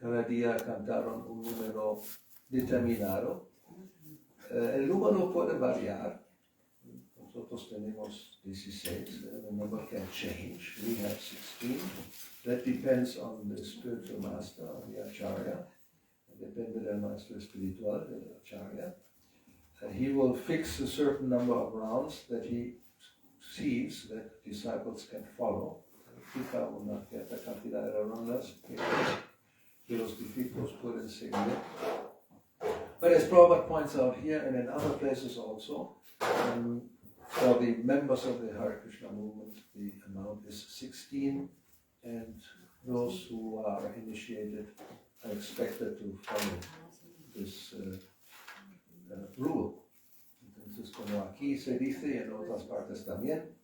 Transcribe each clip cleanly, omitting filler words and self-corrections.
cada día cantaron un número determinado. El número puede variar. Nosotros tenemos 16. The number can change. We have 16. That depends on the spiritual master, on the acharya. Depende del maestro espiritual, del acharya. He will fix a certain number of rounds that he sees that disciples can follow. Fija una cierta cantidad de rondas que los discípulos pueden seguir. But as Prabhupada points out here and in other places also, for the members of the Hare Krishna movement, the amount is 16, and those who are initiated are expected to follow this rule. Entonces, como aquí se dice y en otras partes también,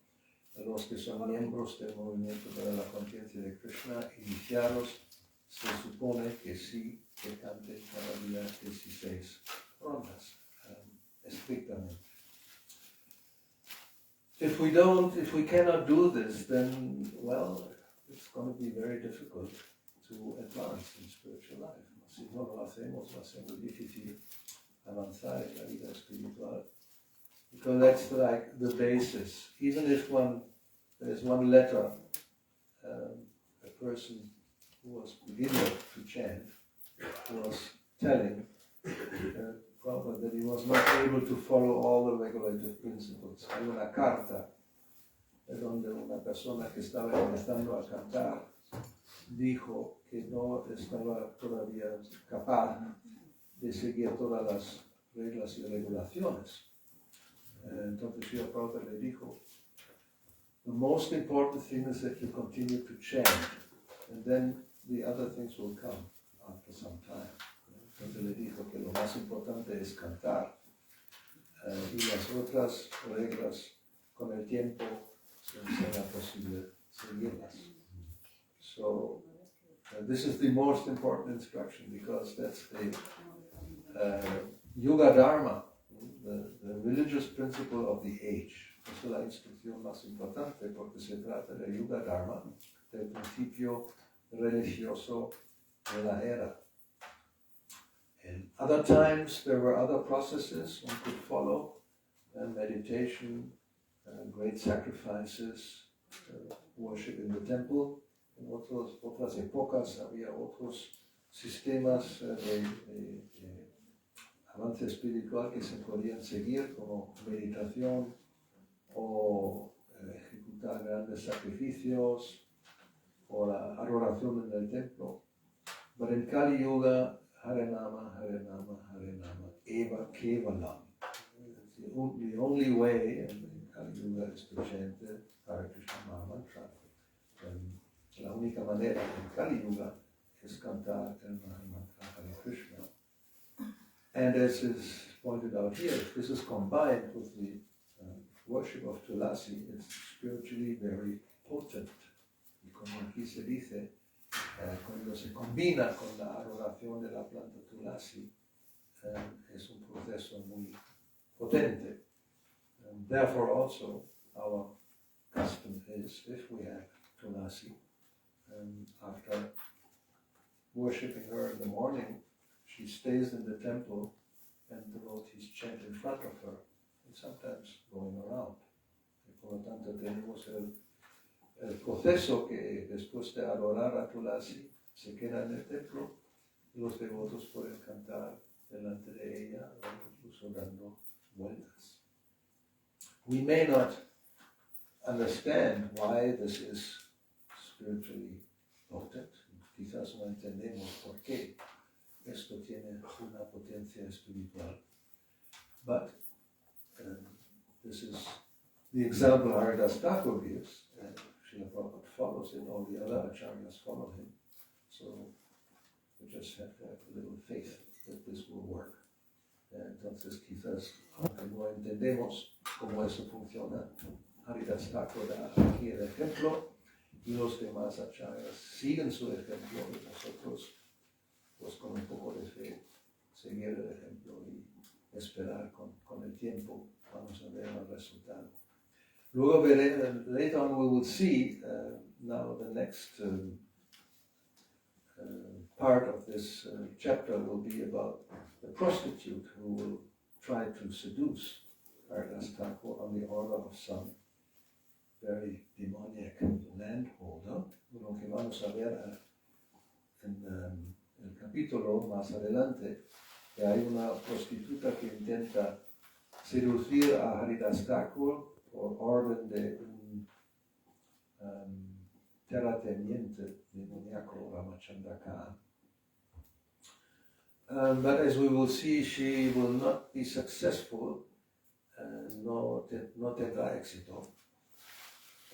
los que son miembros del movimiento para la conciencia de Krishna, iniciados, se supone que sí, que canten cada día 16 rondas, estrictamente. If we cannot do this, then, well, it's going to be very difficult to advance in spiritual life. Si no lo hacemos, va a ser muy difícil avanzar en la vida espiritual. Because that's like the basis. Even if there's one letter, a person who was beginning to chant was telling Prabhupada that he was not able to follow all the regulative principles. Hay una carta donde una persona que estaba empezando a cantar dijo que no estaba todavía capaz de seguir todas las reglas y regulaciones. Entonces Prabhupada le dijo, the most important thing is that you continue to chant, and then the other things will come after some time. Entonces le dijo que lo más importante es cantar, y las otras reglas con el tiempo será posible seguirlas. So this is the most important instruction, because that's the Yuga Dharma, the religious principle of the age. Esa es la instrucción más importante, porque se trata del Yuga Dharma, del principio religioso de la era. In other times there were other processes one could follow, meditation, great sacrifices, worship in the temple. En otras épocas había otros sistemas de avance espiritual que se podían seguir, como meditación o ejecutar grandes sacrificios o la adoración en el templo. But in Kali Yuga, Hare Nama, Hare Nama, Hare Nama, Eva Kevalam. The only way in Kali Yuga is to chant the Hare Krishna Mahamantra. La única manera en Kali Yuga es cantar el Mahamantra Hare Krishna. And as is pointed out here, if this is combined with the worship of Tulasi, it's spiritually very potent. Y como aquí se dice, cuando se combina con la adoración de la planta Tulasi, es un proceso muy potente. And therefore also our custom is, if we have Tulasi, after worshipping her in the morning, she stays in the temple and the devotees chant in front of her, and sometimes going around. Y por lo tanto tenemos el proceso que después de adorar a Tulasi se queda en el templo y los devotos pueden cantar delante de ella o incluso dando vueltas. We may not understand why this is spiritually potent. Quizás no entendemos por qué esto tiene una potencia espiritual. But this is the example Haridas Thakur gives, and Srila Prabhupada follows it, all the other acharyas follow him. So we just have to have a little faith that this will work. Entonces quizás, aunque no entendemos cómo eso funciona, Haridas Thakur da aquí el ejemplo, y los demás acharyas siguen su ejemplo, y nosotros, pues con un poco de fe, seguir el ejemplo y esperar con el tiempo, vamos a ver el resultado. Luego, later on we will see, now the next part of this chapter will be about the prostitute who will try to seduce Haridas Thakur on the order of some very demoniac landholder, lo que vamos a ver en el capítulo más adelante, que hay una prostituta que intenta seducir a Haridas Thakur por orden de un terrateniente demoníaco, Ramachandra Khan. But as we will see, she will not be successful, no tendrá éxito.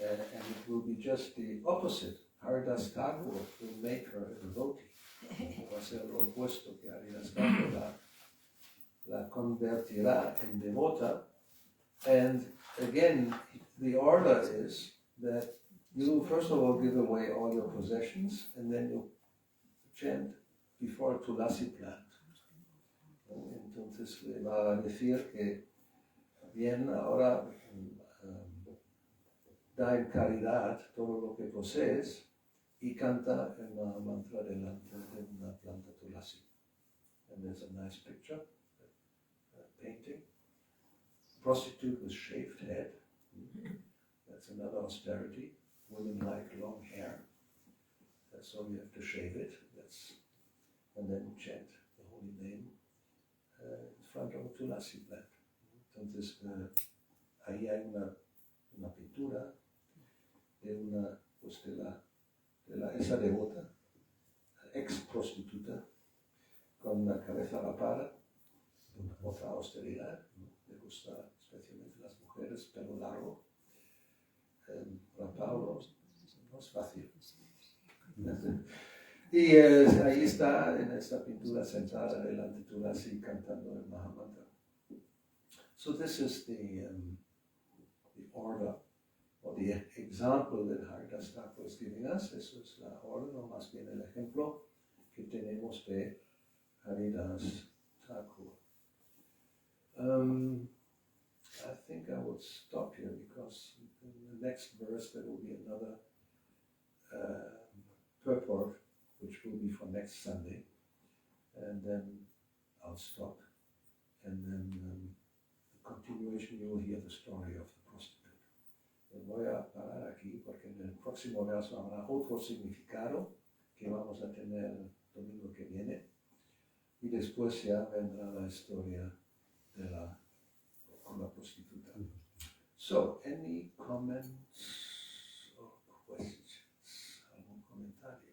And it will be just the opposite. Haridas Thakur will make her a devotee. Va a ser lo opuesto, que Haridas Thakur la convertirá en devota. And again, the order is that you first of all give away all your possessions, and then you chant before a tulasi plant. Entonces le va a decir que bien, ahora da en caridad todo lo que posees y canta el mantra delante de una planta tulasi. And there's a nice picture, painting. Prostitute with shaved head. That's another austerity. Women like long hair. So you have to shave it. And then chant the holy name in front of a tulasi plant. Entonces, ahí hay una pintura de esa devota, ex prostituta, con la cabeza rapada, otra austeridad, le gusta especialmente las mujeres, pelo largo, rapado, no es fácil. Y ahí está en esta pintura sentada delante de Tulasi cantando el Mahamantra. So this is the order, or the example that Haridas Thakur is giving us. Eso es la orden, o más bien el ejemplo que tenemos de Haridas Thakur. I think I will stop here because in the next verse there will be another purport, which will be for next Sunday, and then I'll stop, and then the continuation you will hear the story of the prostitute. Voy a parar aquí porque en el próximo verso habrá otro significado que vamos a tener el domingo que viene, y después ya vendrá la historia con la prostituta. So, any comments or questions? ¿Algún comentario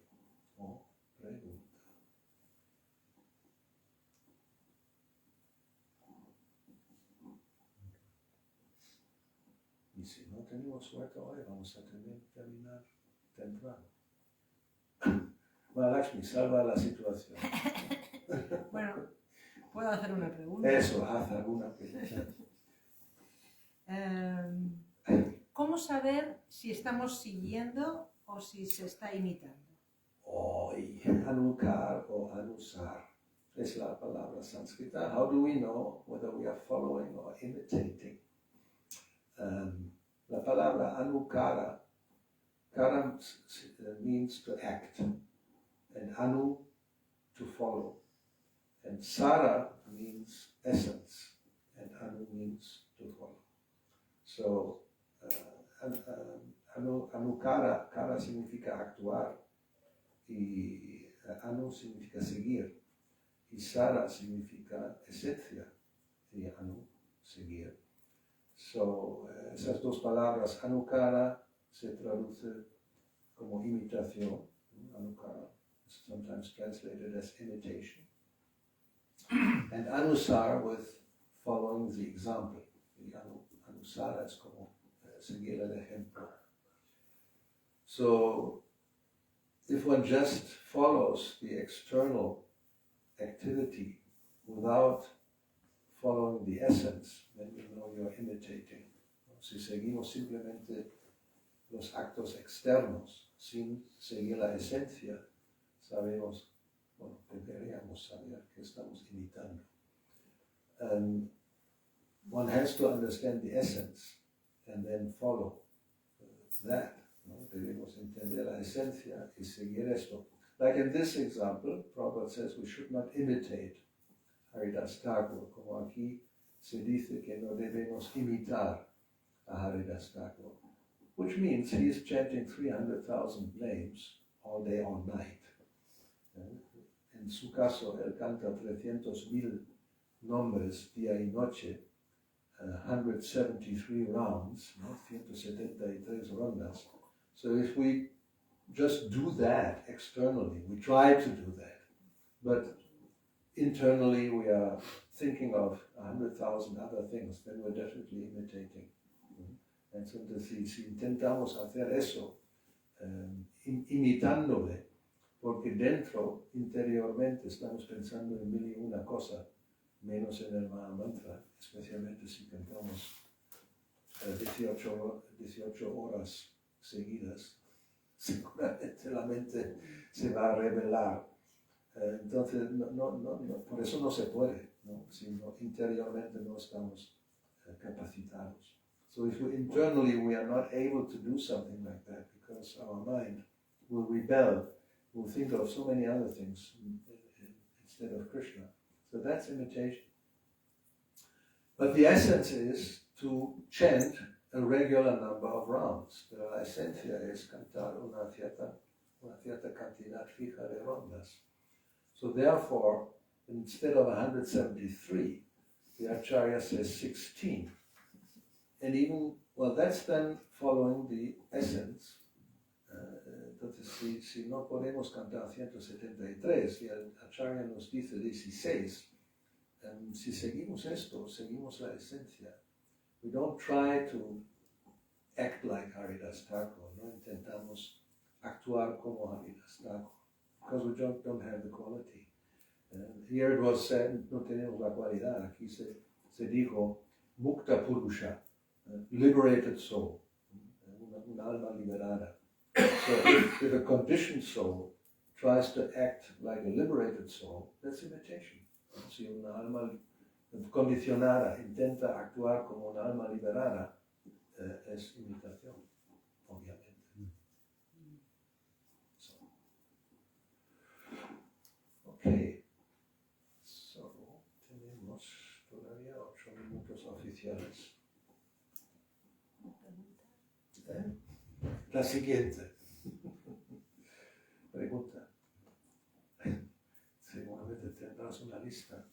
o pregunta? Y si no tenemos suerte hoy, vamos a terminar temprano. Mahalakshmi, salva la situación. Bueno, ¿puedo hacer una pregunta? Eso, haz alguna pregunta. ¿Cómo saber si estamos siguiendo o si se está imitando? Anukar o anusar es la palabra sánscrita. How do we know whether we are following or imitating? La palabra anukara, kara means to act, and anu, to follow, and sara means essence, and anu means to follow. So, anukara, kara significa actuar, y anu significa seguir, y sara significa esencia, y anu, seguir. So, esas dos palabras, anukara, se traduce como imitación, anukara, sometimes translated as imitation, and anusar with following the example. Y anusara es como seguir el ejemplo. So, if one just follows the external activity without following the essence, then you know you're imitating. Si seguimos simplemente los actos externos sin seguir la esencia, sabemos, bueno, deberíamos saber que estamos imitando. And one has to understand the essence and then follow that. ¿No? Debemos entender la esencia y seguir esto. Like in this example, Prabhupada says we should not imitate Haridas Thakur, como aquí se dice que no debemos imitar a Haridas Thakur, which means he is chanting 300,000 names all day, all night. En su caso, él canta 300,000 nombres día y noche, 173 rounds, 173 rondas. So if we just do that externally, we try to do that, but internally we are thinking of 100,000 other things, then we're definitely imitating. Entonces, si intentamos hacer eso, imitándole, porque dentro, interiormente, estamos pensando en mil y una cosa, menos en el Mahamantra, especialmente si cantamos 18 horas seguidas, seguramente la mente se va a revelar. Entonces, por eso no se puede, ¿no? Si interiormente no estamos capacitados. So if internally we are not able to do something like that, because our mind will rebel, will think of so many other things instead of Krishna. So that's imitation. But the essence is to chant a regular number of rounds. Pero la esencia es cantar una cierta cantidad fija de rondas. So therefore, instead of 173, the Acharya says 16. And even, well, that's then following the essence. Entonces, si no podemos cantar 173 y el Acharya nos dice 16, si seguimos esto, seguimos la esencia. We don't try to act like Haridas Thakur, no intentamos actuar como Haridas Thakur, because we don't have the quality. Here it was said, no tenemos la cualidad, aquí se dijo Mukta Purusha, liberated soul, un alma liberada. So if a conditioned soul tries to act like a liberated soul, that's imitation. Si una alma condicionada intenta actuar como una alma liberada, es imitación, obviamente. So, okay. So, tenemos todavía 8 minutos oficiales. La siguiente. Pregunta. Seguramente tendrás una lista.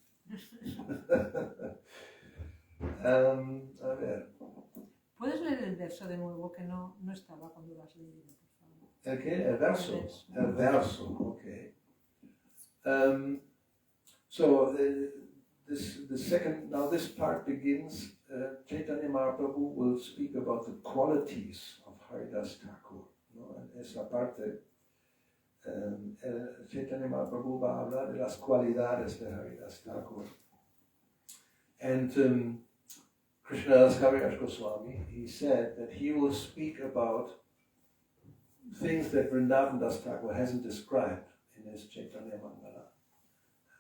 A ver. ¿Puedes leer el verso de nuevo que no estaba cuando lo has leído, por favor? ¿El qué? El verso. El verso, okay. So the second, now this part begins. Chaitanya Mahaprabhu will speak about the qualities of Haridas Thakur. ¿No? En esa parte, Chaitanya Mahaprabhu va a hablar de las cualidades de Haridas Thakur. And Krishnadas Kaviraj Goswami, he said that he will speak about things that Vrindavan Das Thakur hasn't described in his Chaitanya Mangala.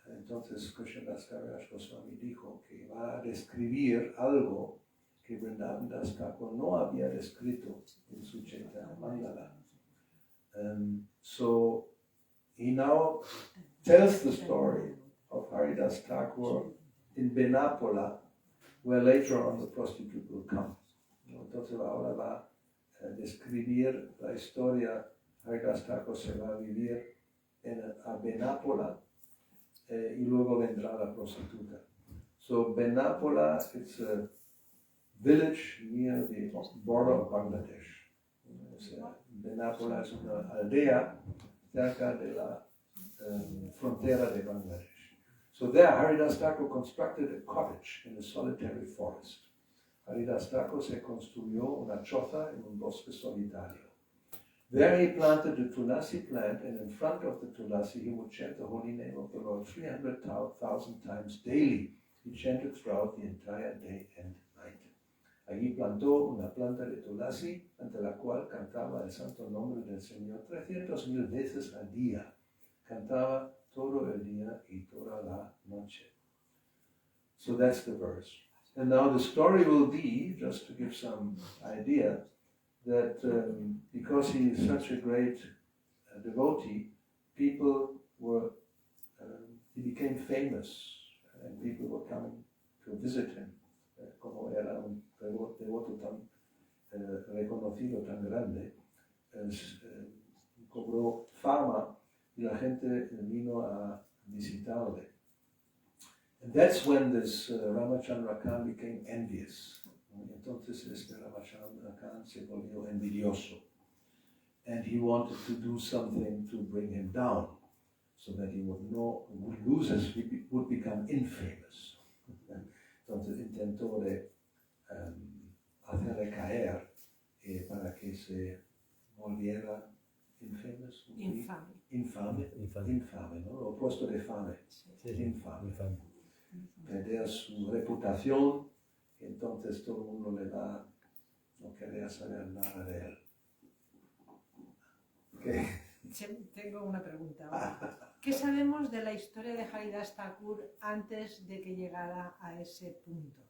Entonces Krishnadas Kaviraj Goswami dijo que va a describir algo que Vrindavan Das Thakur no había descrito en su Chaitanya Mangala. So he now tells the story of Haridas Thakur in Benapola, where later on the prostitute will come. Entonces ahora va a describir la historia. Haridas Thakur se va a vivir a Benapola y luego vendrá la prostituta. So Benapola, it's a village near the border of Bangladesh. Benapola es una aldea cerca de la frontera de Bangladesh. So there, Haridas Thakur constructed a cottage in a solitary forest. Haridas Thakur se construyó una choza en un bosque solitario. There he planted the Tulasi plant, and in front of the Tulasi he would chant the holy name of the Lord 300,000 times daily. He chanted throughout the entire day and night. Allí plantó una planta de Tulasi, ante la cual cantaba el santo nombre del Señor 300,000 veces al día. Cantaba todo el día y toda la noche. So that's the verse. And now the story will be, just to give some idea, that because he is such a great devotee, people were, he became famous, and people were coming to visit him, como era un devoto tan reconocido, tan grande, cobró fama y la gente vino a visitarle. And that's when this Ramachandra Khan became envious. Entonces este Ramachandra Khan se volvió envidioso. And he wanted to do something to bring him down, so that he would lose his, he would become infamous. Entonces intentó de hacerle caer para que se volviera infame, ¿no? Lo opuesto de fame, infame. Perder su reputación, y entonces todo el mundo no quería saber nada de él. ¿Qué? Tengo una pregunta. ¿Qué sabemos de la historia de Haridas Thakur antes de que llegara a ese punto?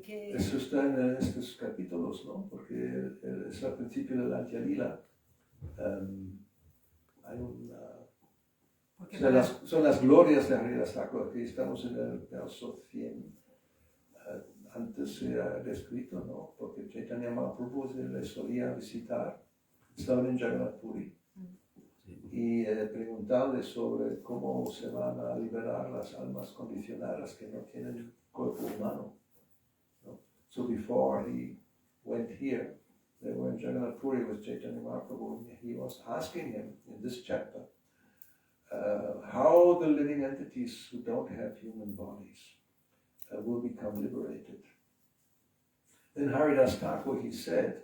Eso está en estos capítulos, ¿no? Porque es al principio de la Antya Lila. Hay son las glorias de Haridas Thakur. Aquí estamos en el verso 100. Antes se ha descrito, ¿no? Porque Chaitanya Mahaprabhu le solía visitar. Estaban en Jagannath Puri y preguntarle sobre cómo se van a liberar las almas condicionadas que no tienen cuerpo humano. ¿No? So before he went here, they were in Jagannath Puri with Chaitanya Mahaprabhu, and he was asking him in this chapter how the living entities who don't have human bodies will become liberated. Then Haridas Thakur, he said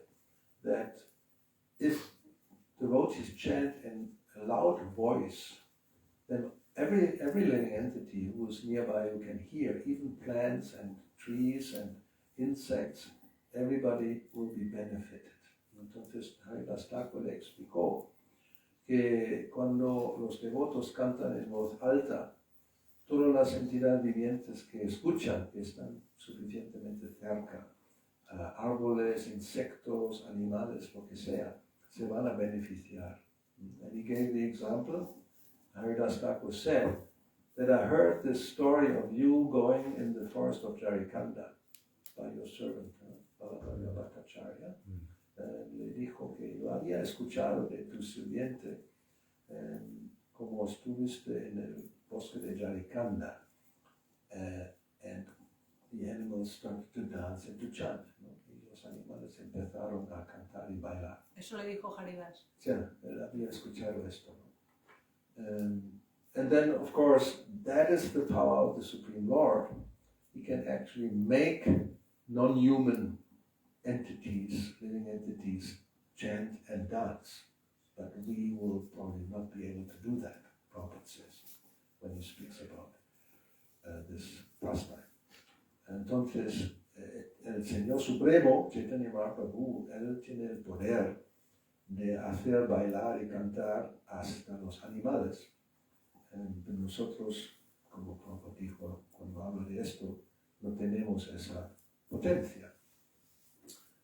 that if devotees chant in a loud voice, then every living entity who is nearby who can hear, even plants and trees and insects, everybody will be benefited. Entonces Haridas Thakur le explicó que cuando los devotos cantan en voz alta, todas las entidades vivientes que escuchan, que están suficientemente cerca, árboles, insectos, animales, lo que sea, se van a beneficiar. And he gave the example, Haridas Thakur said, that I heard this story of you going in the forest of Jarikanda by your servant, Bhattacharya. Le dijo que yo había escuchado de tu sirviente como estuviste en el bosque de Jarikanda, and the animals started to dance and to chant. Los animales empezaron a cantar y bailar. Eso le dijo Haridas. Sí, él había escuchado esto. And then, of course, that is the power of the Supreme Lord. He can actually make non-human entities, living entities, chant and dance. But we will probably not be able to do that, Prabhupada says, when he speaks about this pastime. Entonces, el Señor Supremo, Chaitanya Mahaprabhu, él tiene el poder de hacer bailar y cantar hasta los animales. Nosotros, como Prabhupada dijo cuando habla de esto, no tenemos esa potencia.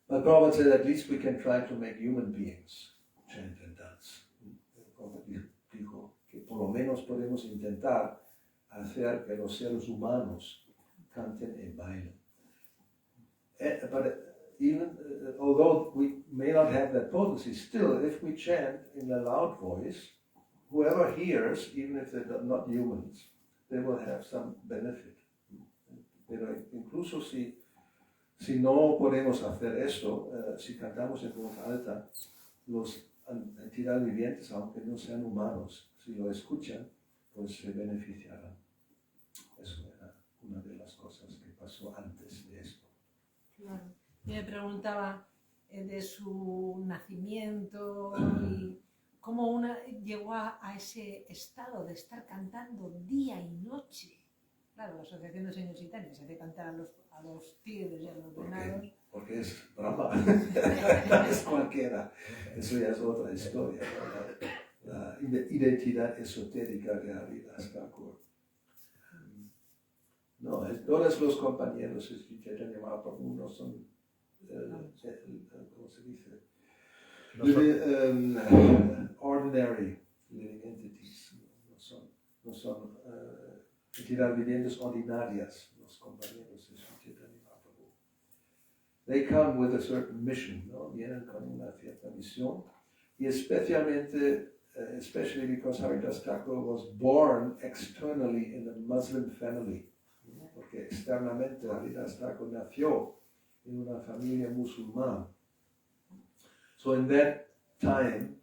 But Prabhupada said at least we can try to make human beings chant and dance. Prabhupada dijo que por lo menos podemos intentar hacer que los seres humanos canten y bailen. But even although we may not have that potency, still, if we chant in a loud voice, whoever hears, even if they're not humans, they will have some benefit. Pero incluso si no podemos hacer esto, si cantamos en voz alta, los entidades vivientes, aunque no sean humanos, si lo escuchan, pues se beneficiarán. Eso era una de las cosas que pasó antes de esto. Claro. Yo me preguntaba de su nacimiento y cómo llegó a ese estado de estar cantando día y noche. Claro, la Asociación de Señores Gitanos se hace cantar a los tigres y a los venados. Porque es Brahma, es cualquiera. Eso ya es otra historia, ¿no? La identidad esotérica de Haridas Thakur. No, todos los compañeros de Chaitanya Mahaprabhu no son, ¿cómo se dice? ordinary living entities, no son entidades vivientes ordinarias, los compañeros de su Chaitanya Mahaprabhu. They come with a certain mission, ¿no? Vienen con una cierta misión, y especially because Haridas Thakur was born externally in a Muslim family, ¿no? Porque externamente Haridas Thakur nació en una familia musulmana. So in that time,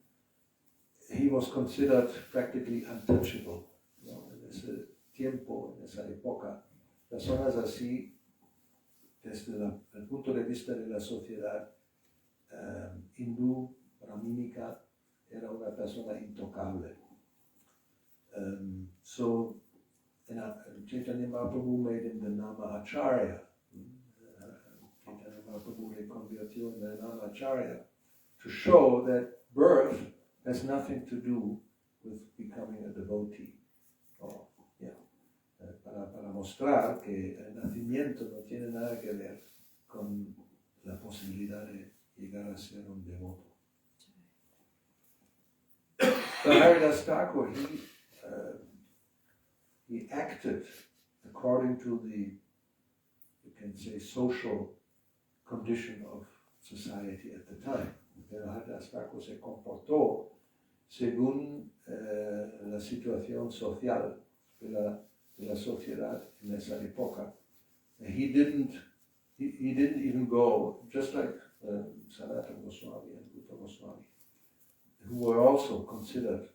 he was considered practically untouchable, ¿no? En ese tiempo, en esa época, personas así, desde el punto de vista de la sociedad hindú, brahmínica, era una persona intocable. So, Chaitanya Mahaprabhu made him the Nama Acharya. Chaitanya Mahaprabhu le convirtió en el Nama Acharya to show that birth has nothing to do with becoming a devotee. Para mostrar que el nacimiento no tiene nada que ver con la posibilidad de llegar a ser un devoto. But Haridas Thakur, he acted according to the, you can say, social condition of society at the time. Haridas Thakur se comportó según la situación social de la sociedad en esa época. He didn't even go, just like Sanatana Goswami and Rupa Goswami, who were also considered,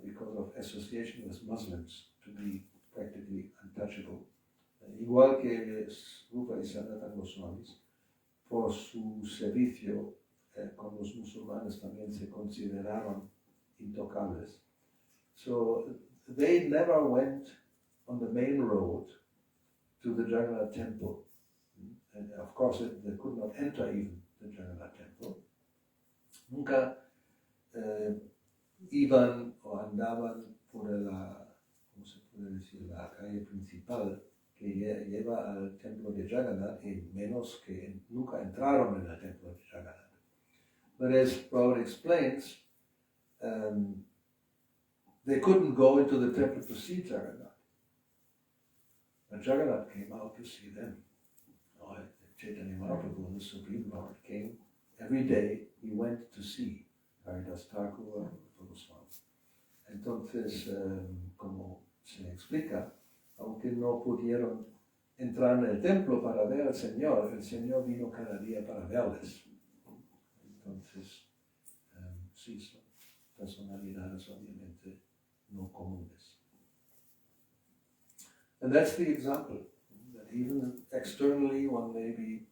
because of association with Muslims, to be practically untouchable. Igual que Rupa y Sanatana Goswamis, por su servicio con los musulmanes también se consideraron intocables. So they never went on the main road to the Jagannath temple. And of course they could not enter even the Jagannath temple. Nunca iban o andaban por la, ¿cómo se puede decir?, la calle principal que lleva al templo de Jagannath, y menos que nunca entraron en el templo de Jagannath. But as Prabhupada explains, they couldn't go into the temple to see Jagannath. But Jagannath came out to see them. Chaitanya Mahaprabhu, the Supreme Lord, came every day. He went to see Haridas Thakur and Goswami. Entonces, como se explica, aunque no pudieron entrar en el templo para ver al Señor, el Señor vino cada día para verles. Entonces, sí, son personalidades obviamente no comunes. And that's the example, that even externally one may be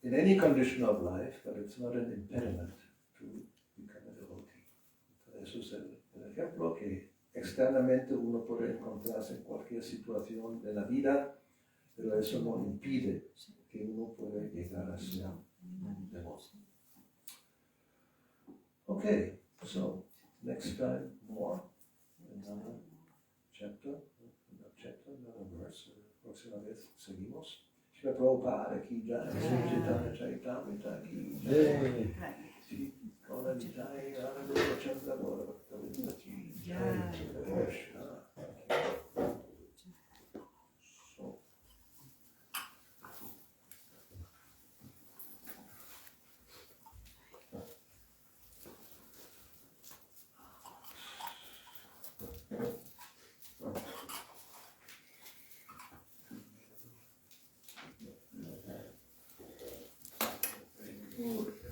in any condition of life, but it's not an impediment to become a devotee. Eso es el ejemplo, que externamente uno puede encontrarse en cualquier situación de la vida, pero eso no impide que uno pueda llegar a ser un devoto. Okay, so next time more, another chapter. Another verse. Próxima vez seguimos. Shri Prabhupada ki jai, Shri Chaitanya Charitamrita ki jai, Shri Gauravani jai, Radha Chandra Gauravani ki jai, Krishna. So. Good.